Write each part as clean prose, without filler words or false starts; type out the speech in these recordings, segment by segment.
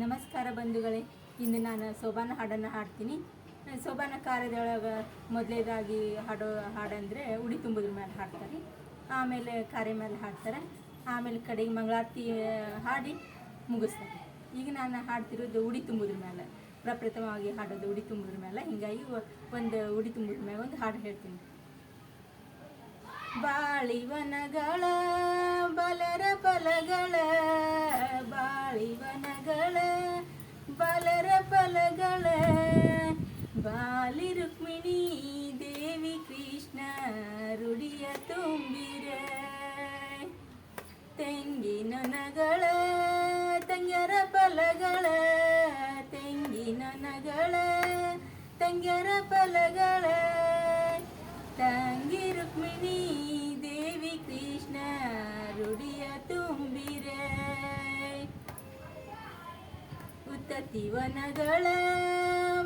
ನಮಸ್ಕಾರ ಬಂಧುಗಳೇ. ಇಂದು ನಾನು ಸೋಬಾನ ಹಾಡನ್ನು ಹಾಡ್ತೀನಿ. ಸೋಬಾನ ಕಾರ್ಯದೊಳಗೆ ಮೊದಲೇದಾಗಿ ಹಾಡೋ ಹಾಡಂದರೆ ಉಡಿ ತುಂಬೋದ್ರ ಮೇಲೆ ಹಾಡ್ತಾರೆ, ಆಮೇಲೆ ಕಾರ್ಯ ಮೇಲೆ ಹಾಡ್ತಾರೆ, ಆಮೇಲೆ ಕಡೆಗೆ ಮಂಗಳಾರತಿ ಹಾಡಿ ಮುಗಿಸ್ತಾರೆ. ಈಗ ನಾನು ಹಾಡ್ತಿರೋದು ಉಡಿ ತುಂಬೋದ್ರ ಮೇಲೆ, ಪ್ರಪ್ರಥಮವಾಗಿ ಹಾಡೋದು ಉಡಿ ತುಂಬೋದ್ರ ಮೇಲೆ. ಹೀಗಾಗಿ ಒಂದು ಉಡಿ ತುಂಬೋದ್ರ ಮೇಲೆ ಒಂದು ಹಾಡು ಹೇಳ್ತೀನಿ. ಬಾಳಿವನಗಳ ಬಲರ ಫಲಗಳ, ಬಾಳಿವನಗಳ ಬಲರ ಫಲಗಳ, ಬಾಲಿ ರುಕ್ಮಿಣಿ ದೇವಿ ಕೃಷ್ಣ ರುಡಿಯ ತುಂಬಿರೆ. ತೆಂಗಿನೊನಗಳ ತಂಗ್ಯರ ಫಲಗಳ, ತೆಂಗಿನೊನಗಳ ತಂಗ್ಯರ ಫಲಗಳ, ತಂಗಿ ರುಕ್ಮಿಣಿ ದೇವಿ ಕೃಷ್ಣ ರುಡಿಯ ತುಂಬಿರೆ. ಉತ್ತತಿವನಗಳ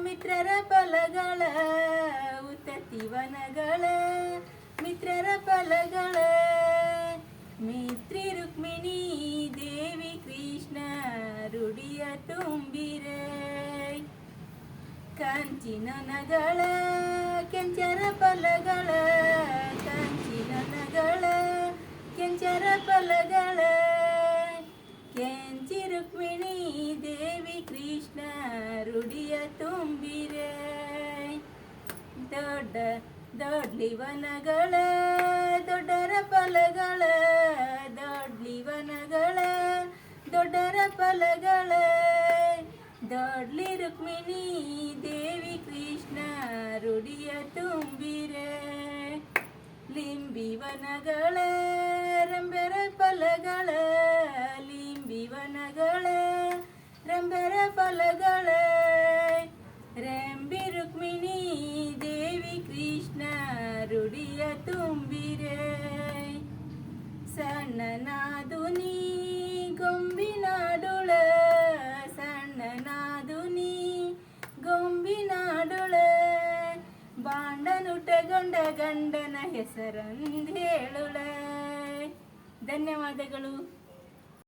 ಮಿತ್ರರ ಫಲಗಳ, ಉತ್ತತಿವನಗಳ ಮಿತ್ರರ ಫಲಗಳ, ಮಿತ್ರಿ ರುಕ್ಮಿಣಿ ದೇವಿ ಕೃಷ್ಣ ರುಡಿಯ ತುಂಬಿರೆ. ಕಂಚಿನೊನಗಳ ಕೆಂಚರ ಫಲಗಳ, ಕಂಚಿನೊನಗಳ ಕೆಂಚರ ಫಲಗಳ, ಕೆಂಚಿ ರುಕ್ಮಿಣಿ ದೇವಿ ಕೃಷ್ಣ ರುಡಿಯ ತುಂಬಿರೆ. ದೊಡ್ಡ ದೊಡ್ಲಿವನಗಳ ದೊಡ್ಡರ ಫಲಗಳ, ದೊಡ್ಲಿವನಗಳ ದೊಡ್ಡರ ಫಲಗಳ, ದೊಡ್ಲಿ ರುಕ್ಮಿಣಿ ದೇವಿ ಕೃಷ್ಣ ರುಡಿಯ ತುಂಬಿರೆ. ಲಿಂಬಿವನಗಳ ರಂಬೆರ ಫಲಗಳ, ಲಿಂಬಿವನಗಳ ರಂಬೆರ ಫಲಗಳ, ರೆಂಬಿ ರುಕ್ಮಿಣಿ ದೇವಿ ಕೃಷ್ಣ ರುಡಿಯ ತುಂಬಿರೆ. ಸಣ್ಣನಾದುನಿ ಗೊಂಬಿನಾಡುಳ, ಸಣ್ಣನಾದುನಿ ಗೊಂಬಿನಾಡುಳ, ಬಾಂಡನುಟಗೊಂಡ ಗಂಡನ ಹೆಸರಂದೇಳುಳ. ಧನ್ಯವಾದಗಳು.